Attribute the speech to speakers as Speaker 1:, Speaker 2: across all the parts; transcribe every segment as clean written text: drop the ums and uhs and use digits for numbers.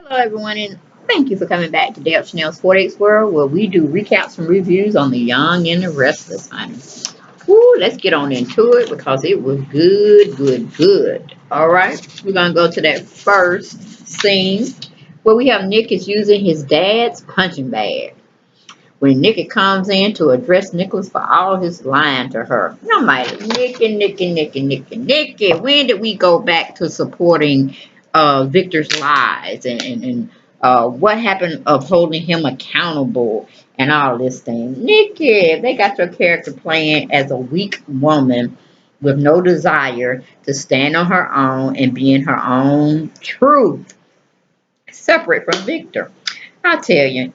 Speaker 1: Hello, everyone, and thank you for coming back to Dale Chanel's 4X World, where we do recaps and reviews on The Young and the Restless, honey. Woo, let's get on into it because it was good, good, good. All right, we're going to go to that first scene where we have Nick is using his dad's punching bag. When Nikki comes in to address Nicholas for all his lying to her. And I'm like, Nikki, when did we go back to supporting Victor's lies and what happened of holding him accountable and all this thing? Nikki, they got your character playing as a weak woman with no desire to stand on her own and be in her own truth, separate from Victor. I tell you,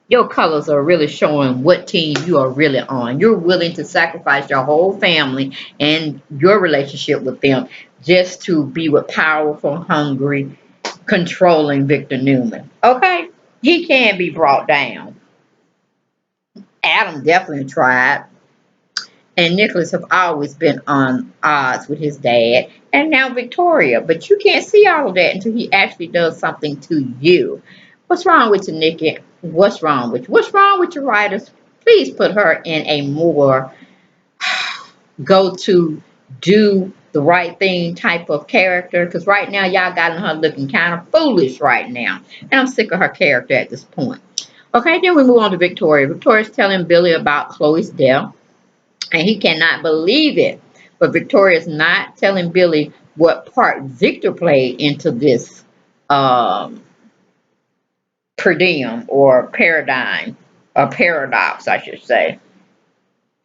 Speaker 1: your colors are really showing what team you are really on. You're willing to sacrifice your whole family and your relationship with them just to be with powerful, hungry, controlling Victor Newman. Okay? He can be brought down. Adam definitely tried. And Nicholas have always been on odds with his dad. And now Victoria. But you can't see all of that until he actually does something to you. What's wrong with you, Nikki? What's wrong with you? What's wrong with your writers? Please put her in a more go to do the right thing type of character. Because right now, y'all got her looking kind of foolish right now. And I'm sick of her character at this point. Okay, then we move on to Victoria. Victoria's telling Billy about Chloe's death, and he cannot believe it. But Victoria's not telling Billy what part Victor played into this um, per diem or paradigm, or paradox, I should say.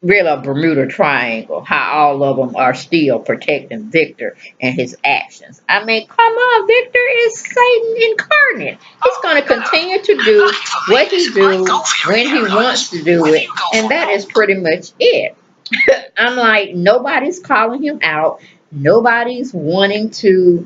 Speaker 1: Really, a Bermuda Triangle, how all of them are still protecting Victor and his actions. I mean, come on, Victor is Satan incarnate. He's going to continue to do what he do when he wants to do it, and that is pretty much it. I'm like, nobody's calling him out. Nobody's wanting to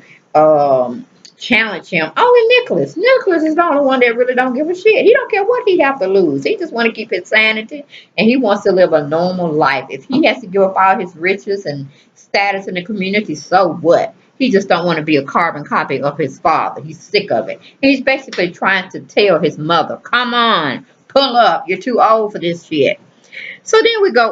Speaker 1: challenge him. Only Nicholas. Nicholas is the only one that really don't give a shit. He don't care what he have to lose. He just want to keep his sanity, and he wants to live a normal life. If he has to give up all his riches and status in the community, so what? He just don't want to be a carbon copy of his father. He's sick of it. And he's basically trying to tell his mother, come on, pull up. You're too old for this shit. So then we go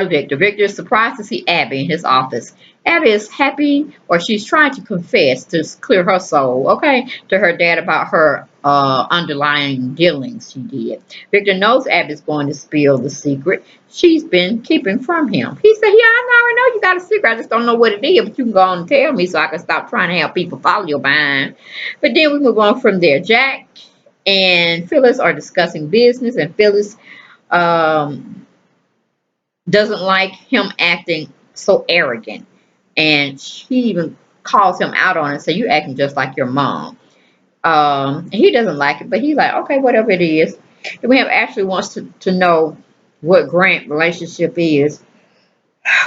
Speaker 1: to Victor. Victor is surprised to see Abby in his office. Abby is happy, or she's trying to confess to clear her soul, okay, to her dad about her underlying dealings she did. Victor knows Abby's going to spill the secret she's been keeping from him. He said, yeah, I already know you got a secret. I just don't know what it is, but you can go on and tell me so I can stop trying to have people follow your behind. But then we move on from there. Jack and Phyllis are discussing business, and Phyllis um, doesn't like him acting so arrogant. And she even calls him out on it. So you acting just like your mom. And he doesn't like it, but he's like, okay, whatever it is. And we have Ashley wants to know what Grant relationship is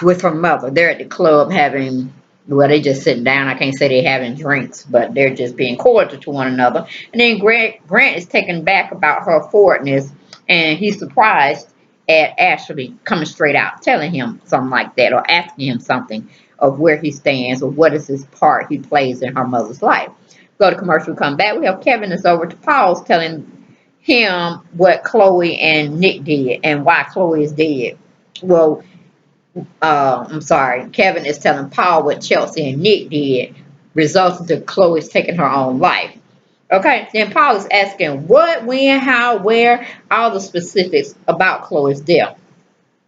Speaker 1: with her mother. They're at the club having, well, they just sitting down. I can't say they're having drinks, but they're just being cordial to one another. And then Grant is taken back about her forwardness, and he's surprised at Ashley coming straight out, telling him something like that, or asking him something of where he stands or what is his part he plays in her mother's life. Go to commercial, come back. We have Kevin that's over to Paul's telling him what Chloe and Nick did and why Chloe is dead. Well, I'm sorry, Kevin is telling Paul what Chelsea and Nick did, resulting to Chloe's taking her own life. Okay, then Paul is asking what, when, how, where, all the specifics about Chloe's death.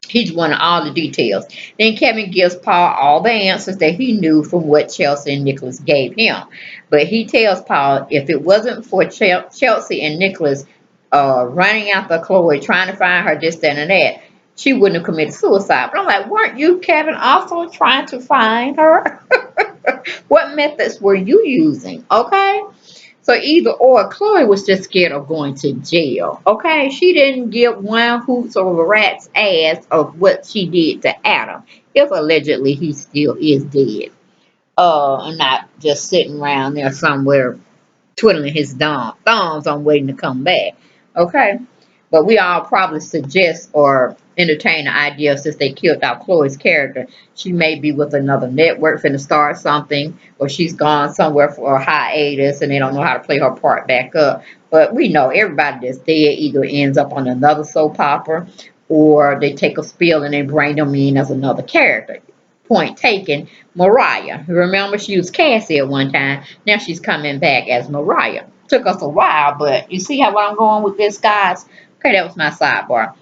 Speaker 1: He's wanting all the details. Then Kevin gives Paul all the answers that he knew from what Chelsea and Nicholas gave him. But he tells Paul if it wasn't for Chelsea and Nicholas running after Chloe, trying to find her, this, that, and that, she wouldn't have committed suicide. But I'm like, weren't you, Kevin, also trying to find her? What methods were you using? Okay. So either or, Chloe was just scared of going to jail. Okay, she didn't give one hoots over a rat's ass of what she did to Adam, if allegedly he still is dead. And not just sitting around there somewhere twiddling his thumbs on waiting to come back. Okay, but we all probably suggest or entertain the idea since they killed out Chloe's character, she may be with another network finna start something, or she's gone somewhere for a hiatus and they don't know how to play her part back up. But we know everybody that's dead either ends up on another soap opera or they take a spill and they bring them in as another character. Point taken, Mariah. Remember, she was Cassie at one time. Now she's coming back as Mariah. Took us a while, but you see how I'm going with this, guys? Okay, that was my sidebar.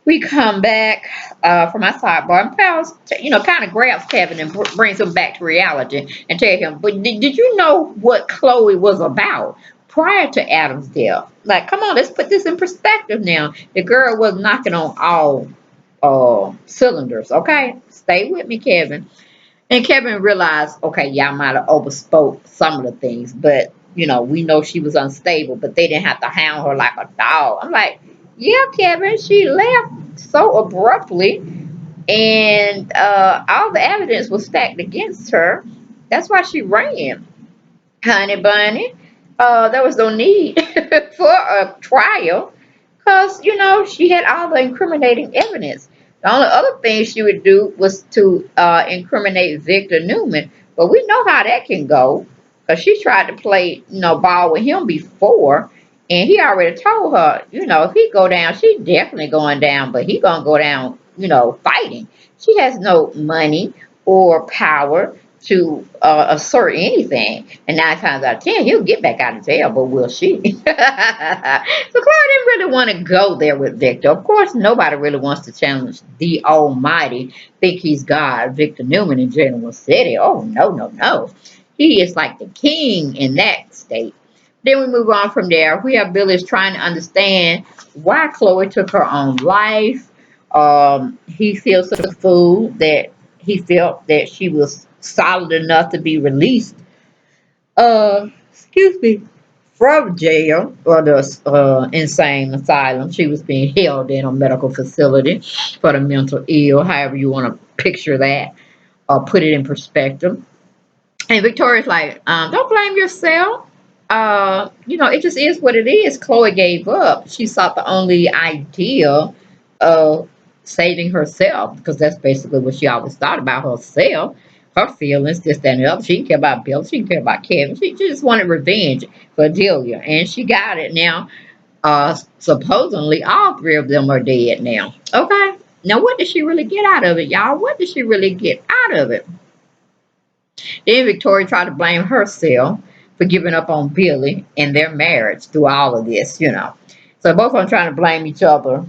Speaker 1: We come back from my sidebar, and Pals, kind of grabs Kevin and brings him back to reality and tell him, but did you know what Chloe was about prior to Adam's death? Like, come on, let's put this in perspective now. The girl was knocking on all cylinders, okay? Stay with me, Kevin. And Kevin realized, okay, y'all might have overspoke some of the things, but we know she was unstable, but they didn't have to hound her like a dog. I'm like, yeah, Kevin, she left so abruptly, and all the evidence was stacked against her. That's why she ran, honey bunny. There was no need for a trial because, she had all the incriminating evidence. The only other thing she would do was to incriminate Victor Newman. But we know how that can go because she tried to play, ball with him before. And he already told her, if he go down, she definitely going down, but he going to go down, fighting. She has no money or power to assert anything. And 9 times out of 10, he'll get back out of jail, but will she? So Claire didn't really want to go there with Victor. Of course, nobody really wants to challenge the Almighty, think he's God, Victor Newman in General City. Oh, no, no, no. He is like the king in that state. Then we move on from there. We have Billy's trying to understand why Chloe took her own life. He feels a fool that he felt that she was solid enough to be released, excuse me, from jail or the insane asylum. She was being held in a medical facility for the mental ill, however you want to picture that or put it in perspective. And Victoria's like, don't blame yourself. It just is what it is. Chloe gave up. She sought the only idea of saving herself because that's basically what she always thought about herself. Her feelings, this, that, and the other. She didn't care about Bill. She didn't care about Kevin. She just wanted revenge for Delia. And she got it now. Supposedly, all three of them are dead now. Okay. Now, what did she really get out of it, y'all? What did she really get out of it? Then Victoria tried to blame herself for giving up on Billy and their marriage through all of this. So both of them trying to blame each other.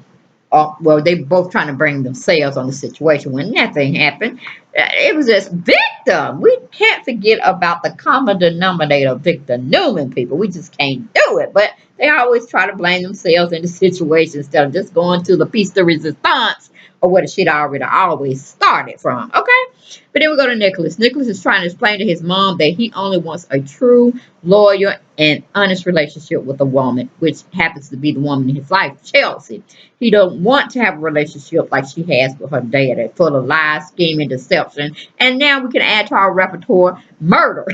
Speaker 1: Well, they both trying to bring themselves on the situation when nothing happened. It was just victim. We can't forget about the common denominator, Victor Newman people. We just can't do it. But they always try to blame themselves in the situation instead of just going to the piece de resistance or where the shit already always started from. Okay? But then we go to Nicholas. Nicholas is trying to explain to his mom that he only wants a true, loyal, and honest relationship with a woman, which happens to be the woman in his life, Chelsea. He don't want to have a relationship like she has with her daddy, full of lies, scheming, deception. And now we can add to our repertoire murder.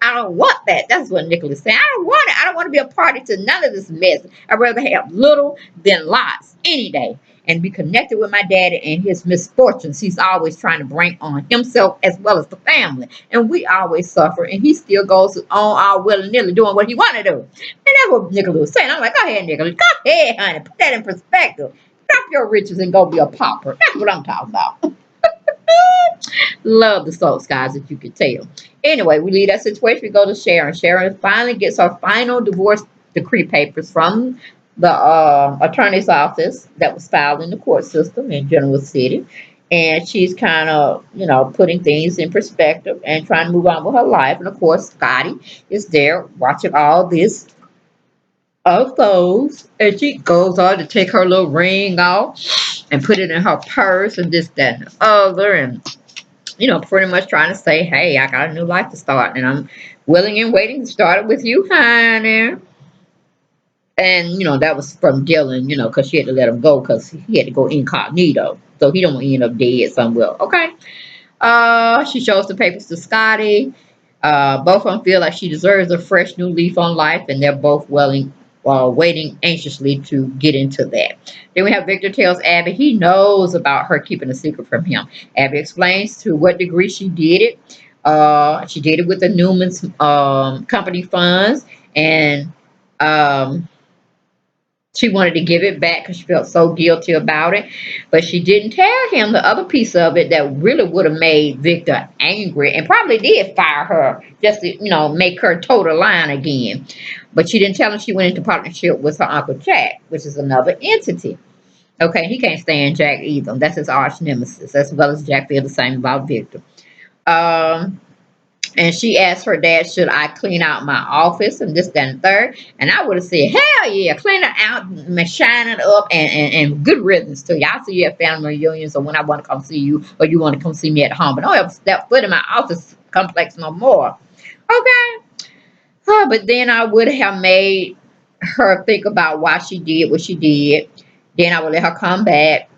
Speaker 1: I don't want that. That's what Nicholas said. I don't want it. I don't want to be a party to none of this mess. I'd rather have little than lots any day and be connected with my daddy and his misfortunes. He's always trying to bring on himself as well as the family. And we always suffer. And he still goes on all willy-nilly doing what he want to do. And that's what Nicholas was saying. I'm like, go ahead, Nicholas. Go ahead, honey. Put that in perspective. Drop your riches and go be a pauper. That's what I'm talking about. Love the soap guys, if you could tell. Anyway, we leave that situation. We go to Sharon. Sharon finally gets her final divorce decree papers from the attorney's office that was filed in the court system in Genoa City. And she's kind of, putting things in perspective and trying to move on with her life. And of course, Scotty is there watching all this of those. And she goes on to take her little ring off and put it in her purse and this, that, and the other. And pretty much trying to say, hey, I got a new life to start, and I'm willing and waiting to start it with you, honey. And, that was from Dylan, because she had to let him go because he had to go incognito. So he don't end up dead somewhere. Okay. She shows the papers to Scotty. Both of them feel like she deserves a fresh new leaf on life, and they're both willing waiting anxiously to get into that. Then we have Victor tells Abby he knows about her keeping a secret from him. Abby explains to what degree she did it. She did it with the Newman's company funds, and um, she wanted to give it back because she felt so guilty about it. But she didn't tell him the other piece of it that really would have made Victor angry and probably did fire her just to, make her toe the line again. But she didn't tell him she went into partnership with her Uncle Jack, which is another entity. Okay, he can't stand Jack either. That's his arch nemesis, as well as Jack feel the same about Victor. Um, and she asked her dad, should I clean out my office and this, that, and third? And I would have said, hell yeah, clean it out, shine it up, and good riddance to you. I'll see you at family reunions or when I want to come see you or you want to come see me at home. But don't ever step foot in my office complex no more. Okay? But then I would have made her think about why she did what she did. Then I would let her come back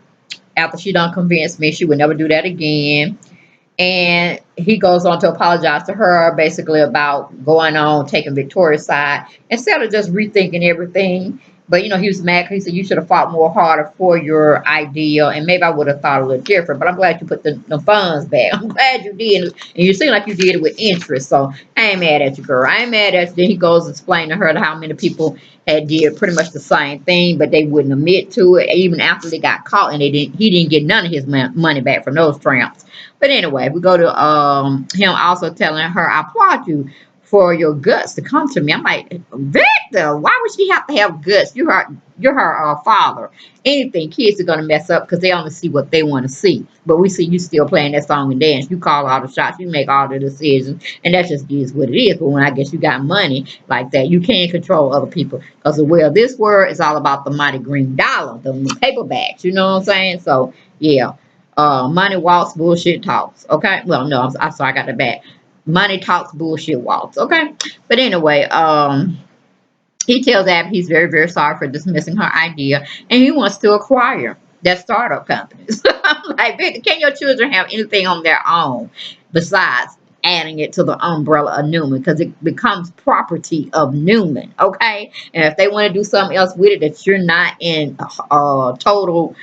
Speaker 1: after she done convinced me she would never do that again. And he goes on to apologize to her basically about going on taking Victoria's side instead of just rethinking everything. But he was mad because he said you should have fought more harder for your idea, and maybe I would have thought a little different. But I'm glad you put the funds back. I'm glad you did, and you seem like you did it with interest. So I ain't mad at you, girl. I ain't mad at you. Then he goes and explain to her how many people had did pretty much the same thing, but they wouldn't admit to it even after they got caught, and he didn't get none of his money back from those tramps. But anyway, we go to him also telling her, I applaud you for your guts to come to me. I'm like, Victor, why would she have to have guts? You're her father. Anything, kids are gonna mess up because they only see what they want to see. But we see you still playing that song and dance. You call all the shots, you make all the decisions, and that just is what it is. But when I guess you got money like that, you can't control other people because this world is all about the mighty green dollar, the paperbacks. You know what I'm saying? So yeah. Money walks, bullshit talks. Okay. Well, no, I'm sorry, I got the back. Money talks, bullshit walks. Okay. But anyway, he tells Abby he's very, very sorry for dismissing her idea, and he wants to acquire that startup companies. I'm like, can your children have anything on their own besides adding it to the umbrella of Newman? Because it becomes property of Newman. Okay. And if they want to do something else with it that you're not in total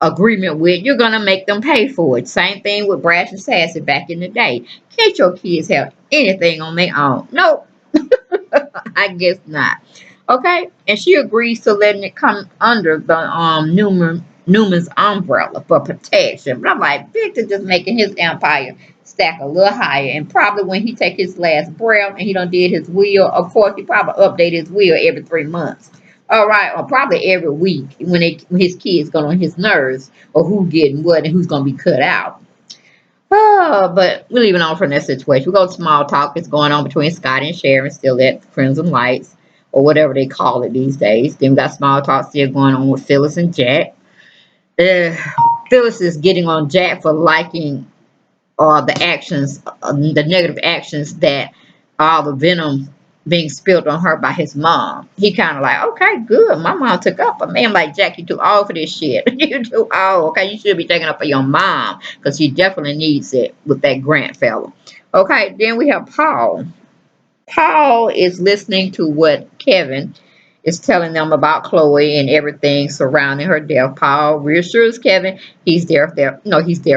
Speaker 1: agreement with, you're gonna make them pay for it. Same thing with Brash and Sassy back in the day. Can't your kids have anything on their own? Nope. I guess not. Okay, and she agrees to letting it come under the Newman's umbrella for protection. But I'm like, Victor just making his empire stack a little higher, and probably when he take his last breath and he done did his will, of course he probably update his will every 3 months. All right, or probably every week when his kids get on his nerves, or who getting what and who's gonna be cut out. Oh, but we're leaving on from that situation. We go to small talk. It's going on between Scotty and Sharon, still at Crimson Lights, or whatever they call it these days. Then we got small talk still going on with Phyllis and Jack. Uh, Phyllis is getting on Jack for liking the actions, the negative actions that all the venom being spilled on her by his mom. He kind of like, okay, good. My mom took up. But man, like, Jack, you too old for this shit. You too old. Okay, you should be taking up for your mom because she definitely needs it with that Grant fella. Okay, then we have Paul. Paul is listening to what Kevin is telling them about Chloe and everything surrounding her death. Paul reassures Kevin he's there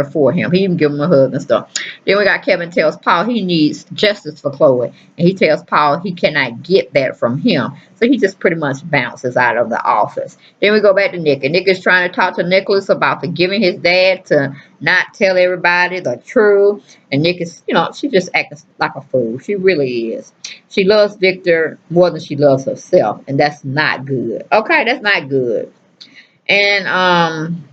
Speaker 1: for him. He even give him a hug and stuff. Then we got Kevin tells Paul he needs justice for Chloe, and he tells Paul he cannot get that from him. So he just pretty much bounces out of the office. Then we go back to Nick, and Nick is trying to talk to Nicholas about forgiving his dad to not tell everybody the truth. And Nick is, she just acting like a fool. She really is. She loves Victor more than she loves herself, and that's not good. Okay, that's not good. And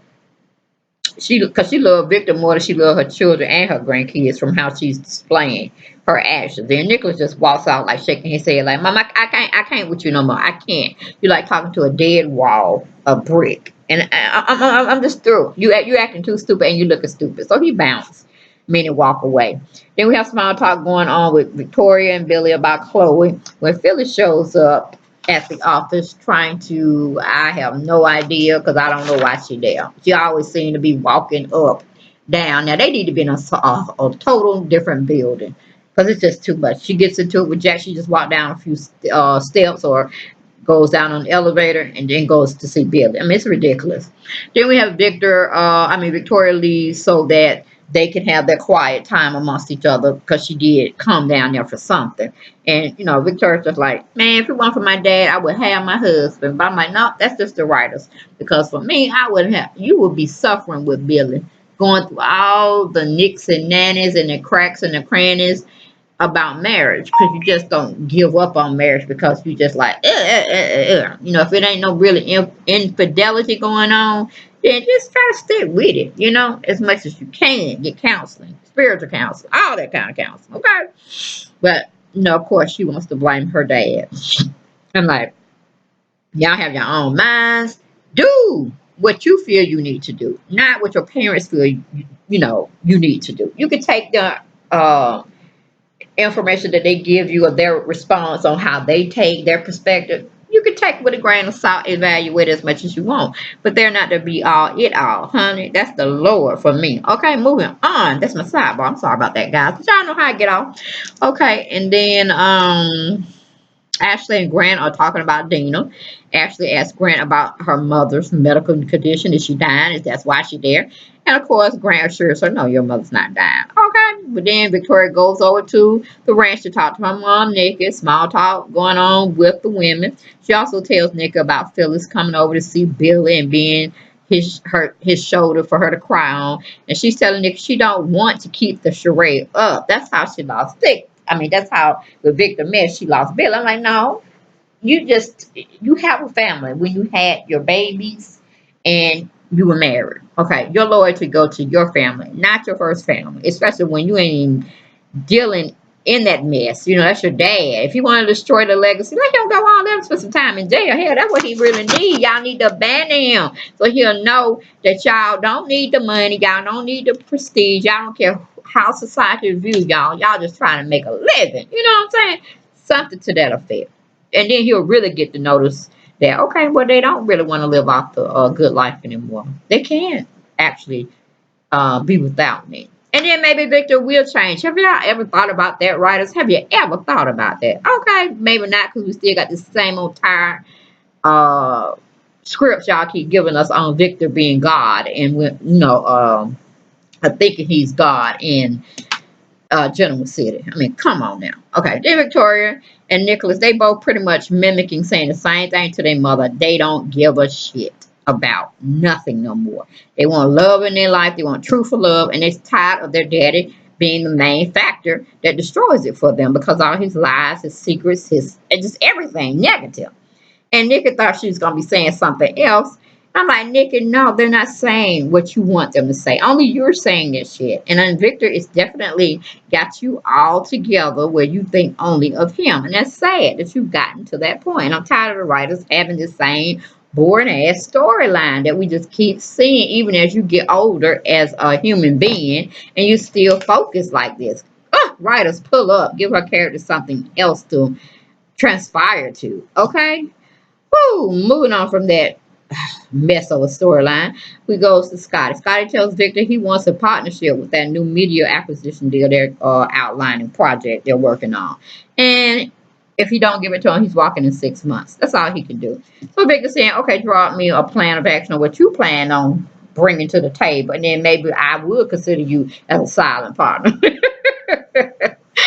Speaker 1: because she loved Victor more than she loved her children and her grandkids from how she's displaying her actions. Then Nicholas just walks out like shaking his head like, Mom, I can't with you no more. I can't. You like talking to a dead wall, a brick. And I'm just through. You acting too stupid and you looking stupid. So he bounced, meaning walk away. Then we have small talk going on with Victoria and Billy about Chloe. When Phyllis shows up at the office trying to, I have no idea because I don't know why she there. She always seemed to be walking up, down. Now they need to be in a total different building because it's just too much. She gets into it with Jack. She just walked down a few steps or goes down on the elevator, and then goes to see Billy. I mean, it's ridiculous. Then we have Victoria leaves so that they can have their quiet time amongst each other because she did come down there for something. And, Victoria's just like, man, if it weren't for my dad, I would have my husband. But I'm like, no, that's just the writers. Because for me, you would be suffering with Billy, going through all the nicks and nannies and the cracks and the crannies about marriage because you just don't give up on marriage because you just like, if it ain't no really infidelity going on, then just try to stick with it, as much as you can. Get counseling, spiritual counseling, all that kind of counseling, okay? But, of course, she wants to blame her dad. I'm like, y'all have your own minds. Do what you feel you need to do, not what your parents feel you need to do. You can take the information that they give you or their response on how they take their perspective. You can take with a grain of salt, evaluate as much as you want, but they're not to be all it all, honey. That's the Lord for me. Okay, moving on. That's my sidebar. I'm sorry about that, guys, but y'all know how I get off. Okay, and then Ashley and Grant are talking about Dina. Ashley asked Grant about her mother's medical condition. Is she dying? Is that why she's there? And of course, Grant assures her, no, your mother's not dying. Okay. But then Victoria goes over to the ranch to talk to her mom, Nikki. Small talk going on with the women. She also tells Nikki about Phyllis coming over to see Billy and being his shoulder for her to cry on. And she's telling Nikki she don't want to keep the charade up. That's how she lost Dick. I mean, that's how with Victor met, she lost Bill. I'm like, no, you have a family when you had your babies and you were married. Okay, your loyalty go to your family, not your first family, especially when you ain't dealing in that mess. That's your dad. If you want to destroy the legacy, let him go on there for some time in jail. Hell, that's what he really need. Y'all need to abandon him so he'll know that y'all don't need the money. Y'all don't need the prestige. Y'all don't care how society view y'all. Y'all just trying to make a living. You know what I'm saying? Something to that effect. And then he'll really get to notice that, okay, well, they don't really want to live off the good life anymore. They can't actually be without me. And then maybe Victor will change. Have y'all ever thought about that, writers? Have you ever thought about that? Okay, maybe not because we still got the same old tired uh, scripts y'all keep giving us on Victor being God and thinking he's God in Gentleman City. I mean, come on now. Okay, then Victoria and Nicholas, they both pretty much mimicking saying the same thing to their mother. They don't give a shit about nothing no more. They want love in their life. They want truthful love, and they're tired of their daddy being the main factor that destroys it for them because all his lies, his secrets, just everything negative. And Nikki thought she was going to be saying something else. I'm like, Nikki, no, they're not saying what you want them to say. Only you're saying this shit. And then Victor is definitely got you all together where you think only of him. And that's sad that you've gotten to that point. I'm tired of the writers having the same boring ass storyline that we just keep seeing even as you get older as a human being and you still focus like this. Writers, pull up. Give her character something else to transpire to. Okay? Woo, moving on from that mess of a storyline, we goes to Scotty. Scotty tells Victor he wants a partnership with that new media acquisition deal they're outlining project they're working on. And if he don't give it to him, he's walking in 6 months. That's all he can do. So Victor's saying, okay, draw me a plan of action on what you plan on bringing to the table. And then maybe I would consider you as a silent partner.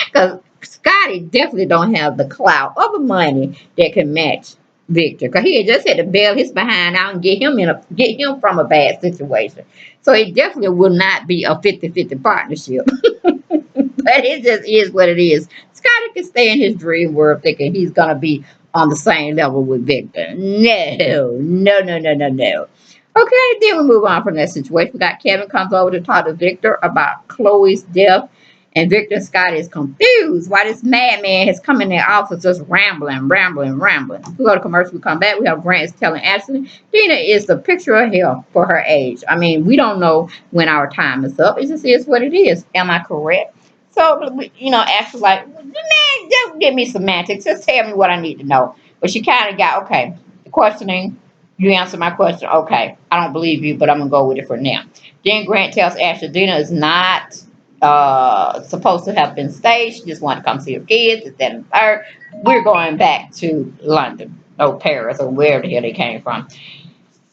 Speaker 1: Because Scotty definitely don't have the clout or the money that can match Victor. Because he had just had to bail his behind out and get him from a bad situation. So it definitely will not be a 50-50 partnership. But it just is what it is. Scotty can stay in his dream world thinking he's gonna be on the same level with Victor. No, no, no, no, no, no. Okay, then we move on from that situation. We got Kevin comes over to talk to Victor about Chloe's death. And Victor Scott is confused why this madman has come in their office just rambling, rambling, rambling. We go to commercial, we come back, we have Grant telling Ashley, Dina is the picture of hell for her age. I mean, we don't know when our time is up. It just is what it is. Am I correct? So, Ashley's like, man, just give me semantics. Just tell me what I need to know. But she kind of got, okay, the questioning, you answer my question. Okay, I don't believe you, but I'm going to go with it for now. Then Grant tells Ashley, Dina is not supposed to have been staged. She just wanted to come see her kids. This, that, and the third. We're going back to London or Paris or wherever the hell they came from.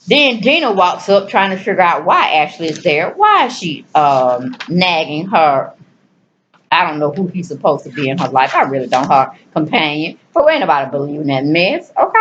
Speaker 1: Then Dina walks up trying to figure out why Ashley is there. Why is she nagging her? I don't know who he's supposed to be in her life. I really don't. Her companion. But ain't nobody believing that mess. Okay.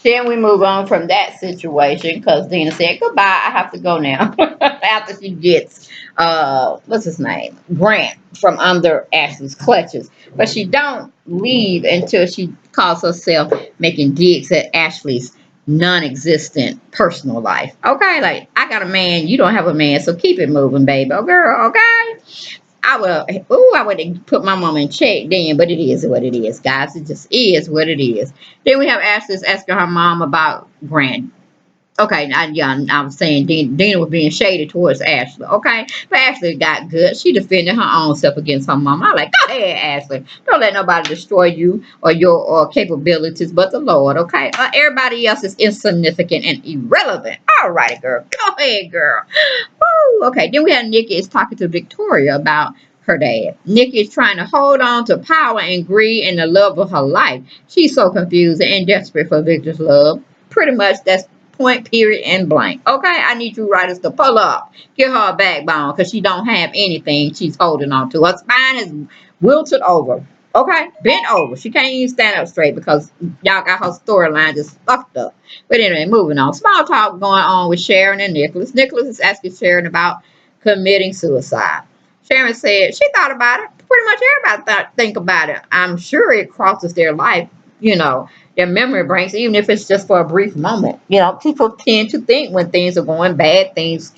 Speaker 1: Then we move on from that situation because Dina said goodbye. I have to go now. After she gets what's his name, Grant, from under Ashley's clutches, but she don't leave until she calls herself making digs at Ashley's non-existent personal life. Okay, like I got a man, you don't have a man, so keep it moving, baby. Oh, girl. Okay. I would, ooh, I would put my mom in check then, but it is what it is, guys. It just is what it is. Then we have Ashley asking her mom about Grant. Okay, I was saying Dina was being shady towards Ashley. Okay, but Ashley got good. She defended her own self against her mom. I like, go ahead, Ashley. Don't let nobody destroy you or your capabilities, but the Lord. Okay, everybody else is insignificant and irrelevant. All righty, girl. Go ahead, girl. Woo. Okay, then we have Nikki is talking to Victoria about her dad. Nikki is trying to hold on to power and greed and the love of her life. She's so confused and desperate for Victor's love. Pretty much that's point, period, and blank. Okay, I need you writers to pull up. Give her a backbone because she don't have anything she's holding on to. Her spine is wilted over. Okay, bent over. She can't even stand up straight because y'all got her storyline just fucked up. But anyway, moving on. Small talk going on with Sharon and Nicholas. Nicholas is asking Sharon about committing suicide. Sharon said she thought about it. Pretty much everybody think about it. I'm sure it crosses their life, you know, their memory banks, even if it's just for a brief moment. You know, people tend to think when things are going bad, things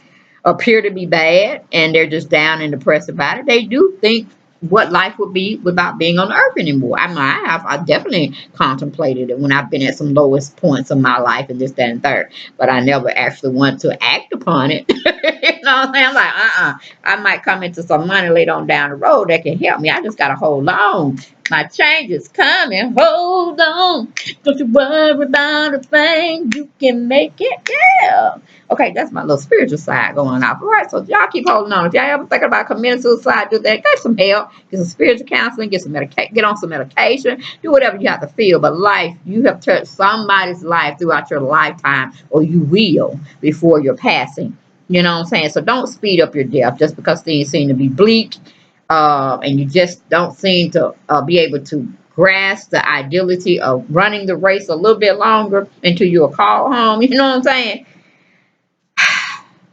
Speaker 1: appear to be bad, and they're just down and depressed about it. They do think what life would be without being on earth anymore. I mean, I definitely contemplated it when I've been at some lowest points of my life and this, that, and third. But I never actually want to act upon it. You know what I'm saying? I'm like, I might come into some money later on down the road that can help me. I just gotta hold on. My change is coming. Hold on. Don't you worry about a thing. You can make it. Yeah. Okay, that's my little spiritual side going off. All right, so y'all keep holding on. If y'all ever thinking about committing suicide, do that. Get some help. Get some spiritual counseling. Get some get on some medication. Do whatever you have to feel. But life, you have touched somebody's life throughout your lifetime, or you will before your passing. You know what I'm saying? So don't speed up your death just because things seem to be bleak, and you just don't seem to be able to grasp the ideality of running the race a little bit longer until you're called home. You know what I'm saying?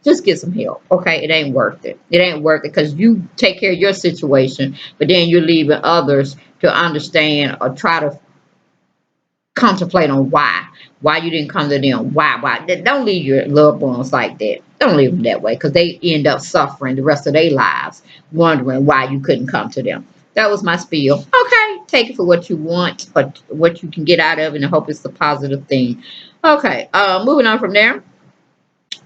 Speaker 1: Just get some help. Okay, it ain't worth it. It ain't worth it because you take care of your situation, but then you're leaving others to understand or try to contemplate on why you didn't come to them. Why? Don't leave your loved ones like that. Don't leave them that way because they end up suffering the rest of their lives, wondering why you couldn't come to them. That was my spiel. Okay, take it for what you want, but what you can get out of it, and I hope it's a positive thing. Okay, moving on from there.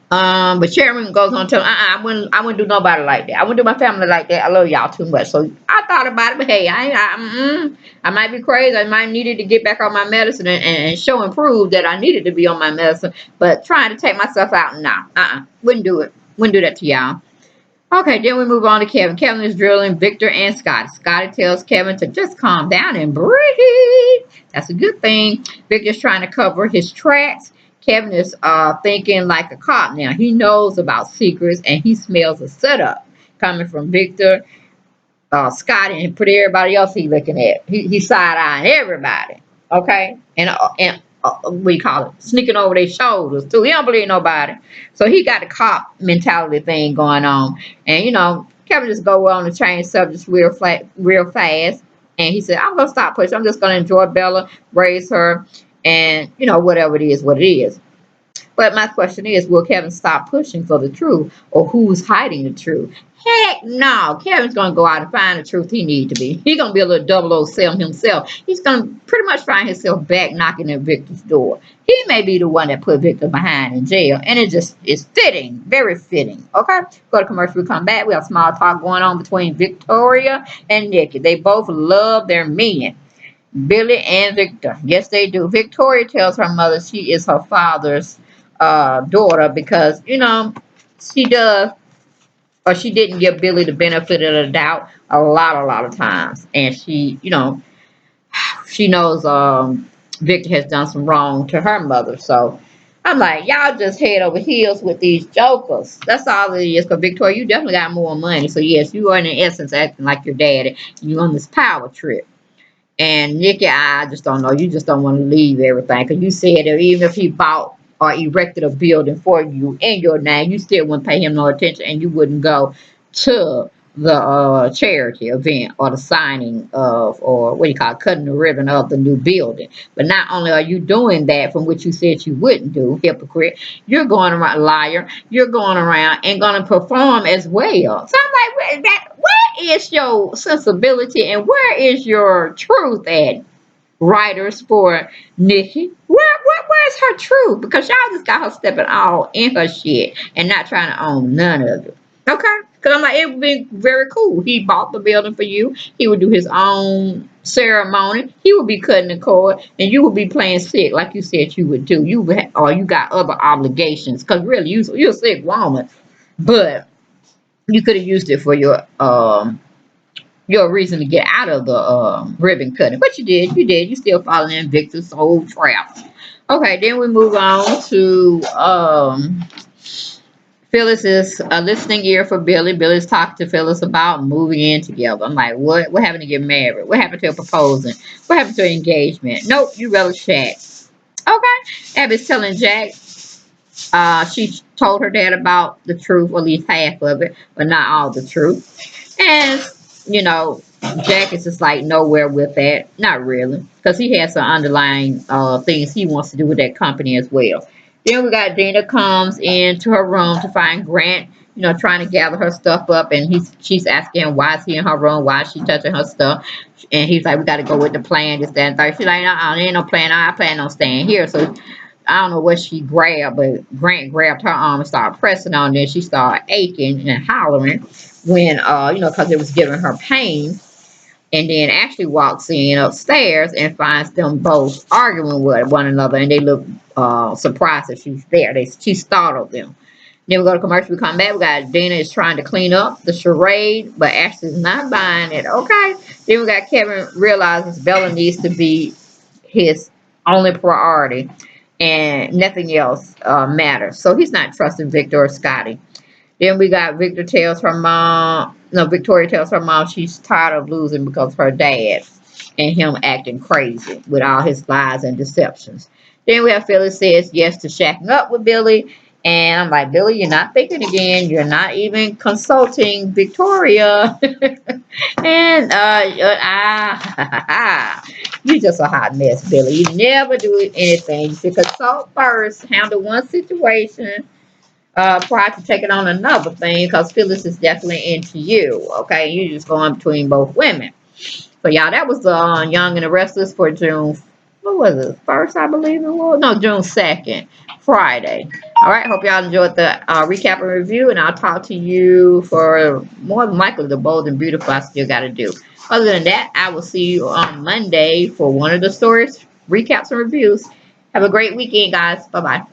Speaker 1: But Sharon goes on to tell, I wouldn't do nobody like that. I wouldn't do my family like that. I love y'all too much. So I thought about it, but hey, I might be crazy. I might needed to get back on my medicine and show and prove that I needed to be on my medicine. But trying to take myself out, nah, wouldn't do it. Wouldn't do that to y'all. Okay, then we move on to Kevin. Kevin is drilling Victor and Scotty. Scotty tells Kevin to just calm down and breathe. That's a good thing. Victor's trying to cover his tracks. Kevin is thinking like a cop now. He knows about secrets and he smells a setup coming from Victor, Scotty, and pretty everybody else he's looking at. He's side eyeing everybody. Okay, and we call it sneaking over their shoulders too. He don't believe nobody, so he got the cop mentality thing going on. And you know, Kevin just go on to change subjects real fast. And he said, "I'm gonna stop pushing. I'm just gonna enjoy Bella, raise her, and you know, whatever it is, what it is." But my question is, will Kevin stop pushing for the truth, or who's hiding the truth? Heck no. Kevin's going to go out and find the truth he needs to be. He's going to be a little double O Sam himself. He's going to pretty much find himself back knocking at Victor's door. He may be the one that put Victor behind in jail, and it just is fitting, very fitting. Okay? Go to commercial, we come back. We have small talk going on between Victoria and Nikki. They both love their men. Billy and Victor. Yes, they do. Victoria tells her mother she is her father's daughter because, she does, or she didn't give Billy the benefit of the doubt a lot of times. And she knows Victor has done some wrong to her mother. So I'm like, y'all just head over heels with these jokers. That's all it is. Because Victoria, you definitely got more money. So yes, you are in essence acting like your daddy. You on this power trip. And Nikki, I just don't know. You just don't want to leave everything. Because you said that even if he bought or erected a building for you in your name, you still wouldn't pay him no attention and you wouldn't go to the charity event or the signing of, or what do you call it, cutting the ribbon of the new building. But not only are you doing that from which you said you wouldn't do, hypocrite, you're going around, liar, you're going around and going to perform as well. So I'm like, where is your sensibility and where is your truth at, writers for Nikki? Where's her truth? Because y'all just got her stepping all in her shit and not trying to own none of it. Okay? Because I'm like, it would be very cool. He bought the building for you. He would do his own ceremony. He would be cutting the cord, and you would be playing sick like you said you would do. Or you got other obligations. Because really, you're a sick woman, but you could have used it for your reason to get out of the ribbon cutting. But you did. You did. You still falling in Victor's old trap. Okay, then we move on to Phyllis is a listening ear for Billy. Billy's talking to Phyllis about moving in together. I'm like, what? What happened to get married? What happened to a proposing? What happened to an engagement? Nope, you relish Jack. Okay. Abby's telling Jack she told her dad about the truth, or at least half of it, but not all the truth. And, you know, Jack is just like nowhere with that. Not really. Because he has some underlying things he wants to do with that company as well. Then we got Dina comes into her room to find Grant, trying to gather her stuff up. And she's asking why is he in her room? Why is she touching her stuff? And he's like, we got to go with the plan, this, that, and third. She's like, no, there ain't no plan. I plan on staying here. So I don't know what she grabbed, but Grant grabbed her arm and started pressing on it. She started aching and hollering when, because it was giving her pain. And then Ashley walks in upstairs and finds them both arguing with one another, and they look surprised that she's there. She startled them. Then we go to commercial. We come back. We got Dina is trying to clean up the charade, but Ashley's not buying it. Okay. Then we got Kevin realizes Bella needs to be his only priority, and nothing else matters. So he's not trusting Victor or Scotty. Then we got Victoria tells her mom she's tired of losing because of her dad and him acting crazy with all his lies and deceptions. Then we have Phyllis says yes to shacking up with Billy. And I'm like, Billy, you're not thinking again. You're not even consulting Victoria. And you just a hot mess, Billy. You never do anything. You should consult first, handle one situation prior to taking on another thing, because Phyllis is definitely into you. Okay, you just going between both women. So y'all, that was Young and the Restless for June. What was it? First, I believe it was. No, June 2nd, Friday. All right. Hope y'all enjoyed the recap and review, and I'll talk to you for more than likely the bold and beautiful I still got to do. Other than that, I will see you on Monday for one of the stories, recaps and reviews. Have a great weekend, guys. Bye bye.